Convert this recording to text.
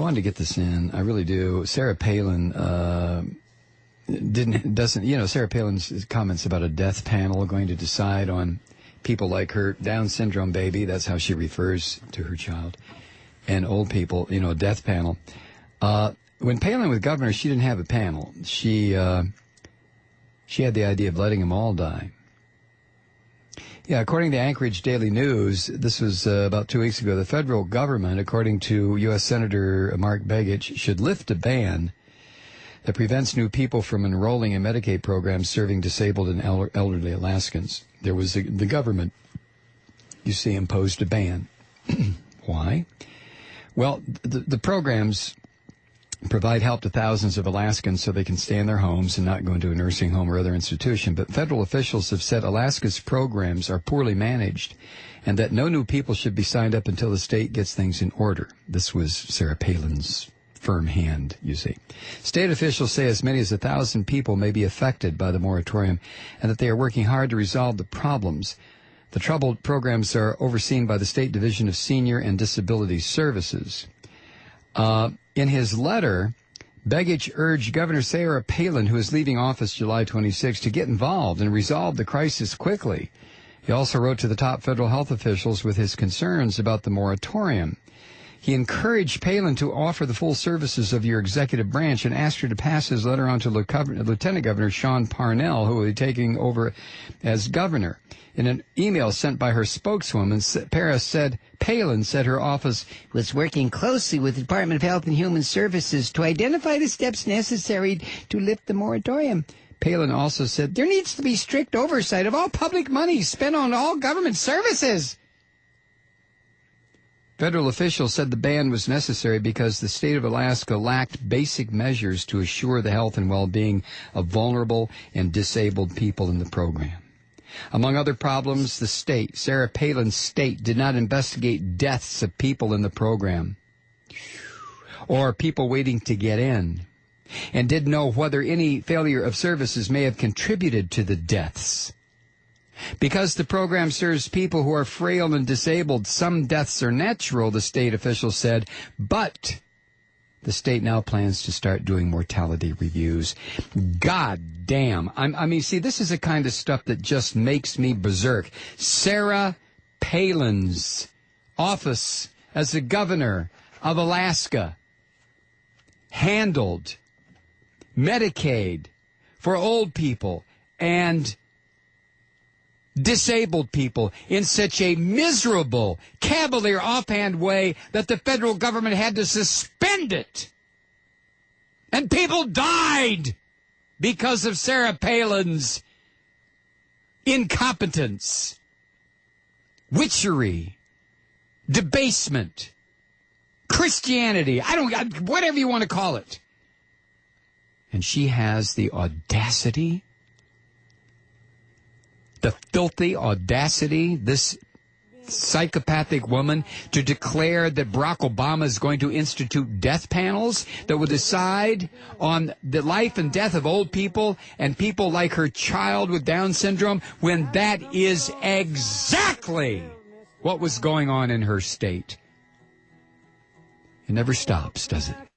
I wanted to get this in. I really do. Sarah Palin Sarah Palin's comments about a death panel going to decide on people like her Down syndrome baby. That's how she refers to her child. And old people, a death panel. When Palin was governor, she didn't have a panel. She had the idea of letting them all die. Yeah, according to Anchorage Daily News, this was about 2 weeks ago, the federal government, according to U.S. Senator Mark Begich, should lift a ban that prevents new people from enrolling in Medicaid programs serving disabled and elderly Alaskans. There was the government, you see, imposed a ban. Why? Well, the programs provide help to thousands of Alaskans so they can stay in their homes and not go into a nursing home or other institution. But federal officials have said Alaska's programs are poorly managed and that no new people should be signed up until the state gets things in order. This was Sarah Palin's firm hand, you see. State officials say as many as 1,000 people may be affected by the moratorium and that they are working hard to resolve the problems. The troubled programs are overseen by the State Division of Senior and Disability Services. In his letter, Begich urged Governor Sarah Palin, who is leaving office July 26, to get involved and resolve the crisis quickly. He also wrote to the top federal health officials with his concerns about the moratorium. He encouraged Palin to offer the full services of your executive branch and asked her to pass his letter on to Lieutenant Governor Sean Parnell, who will be taking over as governor. In an email sent by her spokeswoman, Palin said her office was working closely with the Department of Health and Human Services to identify the steps necessary to lift the moratorium. Palin also said there needs to be strict oversight of all public money spent on all government services. Federal officials said the ban was necessary because the state of Alaska lacked basic measures to assure the health and well-being of vulnerable and disabled people in the program. Among other problems, Sarah Palin's state, did not investigate deaths of people in the program or people waiting to get in, and didn't know whether any failure of services may have contributed to the deaths. Because the program serves people who are frail and disabled, some deaths are natural, the state official said, but the state now plans to start doing mortality reviews. God damn. I mean, see, this is the kind of stuff that just makes me berserk. Sarah Palin's office as the governor of Alaska handled Medicaid for old people and disabled people in such a miserable, cavalier, offhand way that the federal government had to suspend it. And people died because of Sarah Palin's incompetence, witchery, debasement, Christianity, whatever you want to call it. And she has the audacity, the filthy audacity, this psychopathic woman, to declare that Barack Obama is going to institute death panels that will decide on the life and death of old people and people like her child with Down syndrome, when that is exactly what was going on in her state. It never stops, does it?